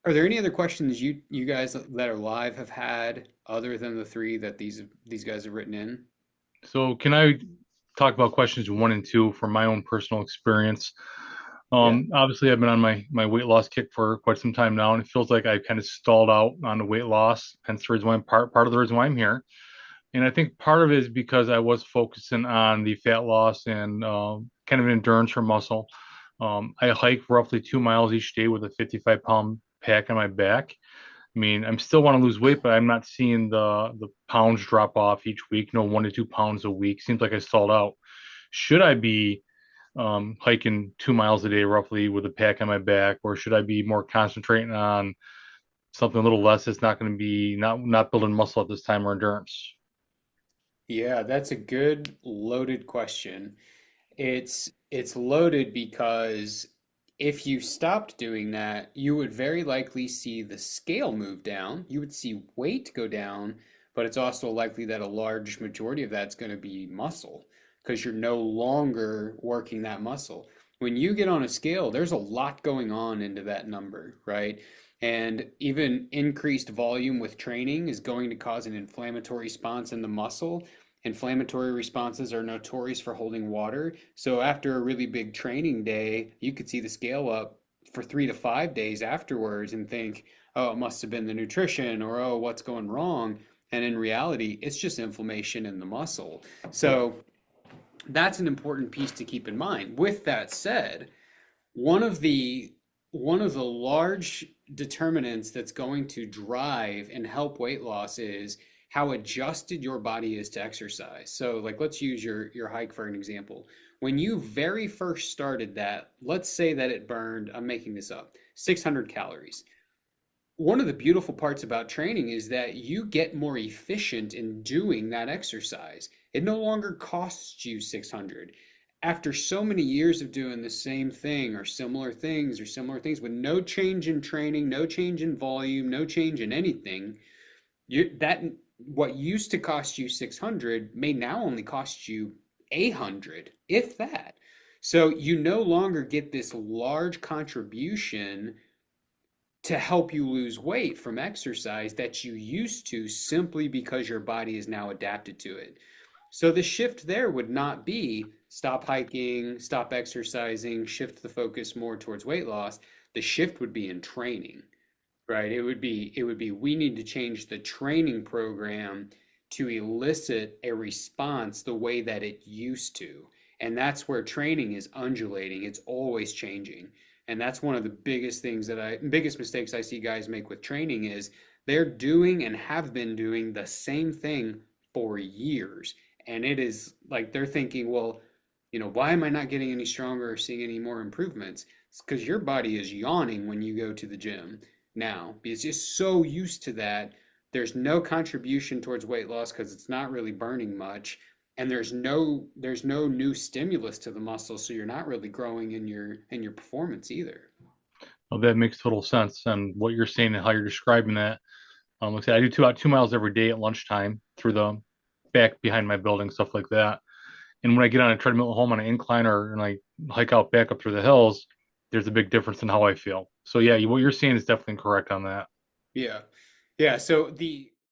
Are there any other questions you guys that are live have had other than the three that these guys have written in? So can I talk about questions one and two from my own personal experience? Yeah. Obviously, I've been on my weight loss kick for quite some time now, and it feels like I've kind of stalled out on the weight loss. Hence the reason why part of the reason why I'm here. And I think part of it is because I was focusing on the fat loss and kind of endurance for muscle. I hike roughly 2 miles each day with a 55-pound pack on my back. I mean, I'm still want to lose weight, but I'm not seeing the pounds drop off each week. No, 1 to 2 pounds a week. Seems like I stalled out. Should I be hiking 2 miles a day roughly with a pack on my back, or should I be more concentrating on something a little less that's not going to be not building muscle at this time or endurance? Yeah, that's a good loaded question. It's loaded because if you stopped doing that, you would very likely see the scale move down. You would see weight go down, but it's also likely that a large majority of that's going to be muscle because you're no longer working that muscle. When you get on a scale, there's a lot going on into that number, right? And even increased volume with training is going to cause an inflammatory response in the muscle. Inflammatory responses are notorious for holding water. So after a really big training day, you could see the scale up for 3 to 5 days afterwards and think, oh, it must have been the nutrition, or oh, what's going wrong? And in reality, it's just inflammation in the muscle. So that's an important piece to keep in mind. With that said, one of the one of the large determinants that's going to drive and help weight loss is how adjusted your body is to exercise. So like let's use your hike for an example. When you very first started that, let's say that it burned, I'm making this up, 600 calories. One of the beautiful parts about training is that you get more efficient in doing that exercise. It no longer costs you 600. After so many years of doing the same thing or similar things with no change in training, no change in volume, no change in anything, that what used to cost you 600 may now only cost you 800, if that. So you no longer get this large contribution to help you lose weight from exercise that you used to simply because your body is now adapted to it. So the shift there would not be stop hiking, stop exercising, shift the focus more towards weight loss. The shift would be in training, right? It would be we need to change the training program to elicit a response the way that it used to. And that's where training is undulating. It's always changing. And that's one of the biggest mistakes I see guys make with training is they're doing and have been doing the same thing for years. And it is like they're thinking, well, why am I not getting any stronger or seeing any more improvements? It's because your body is yawning when you go to the gym now because it's so used to that. There's no contribution towards weight loss because it's not really burning much, and there's no new stimulus to the muscle, so you're not really growing in your performance either. Well, that makes total sense. And what you're saying and how you're describing that, like I said, I do about 2 miles every day at lunchtime through the back behind my building, stuff like that. And when I get on a treadmill at home on an incline or and I hike out back up through the hills, there's a big difference in how I feel. So yeah, what you're saying is definitely correct on that. Yeah. Yeah, so the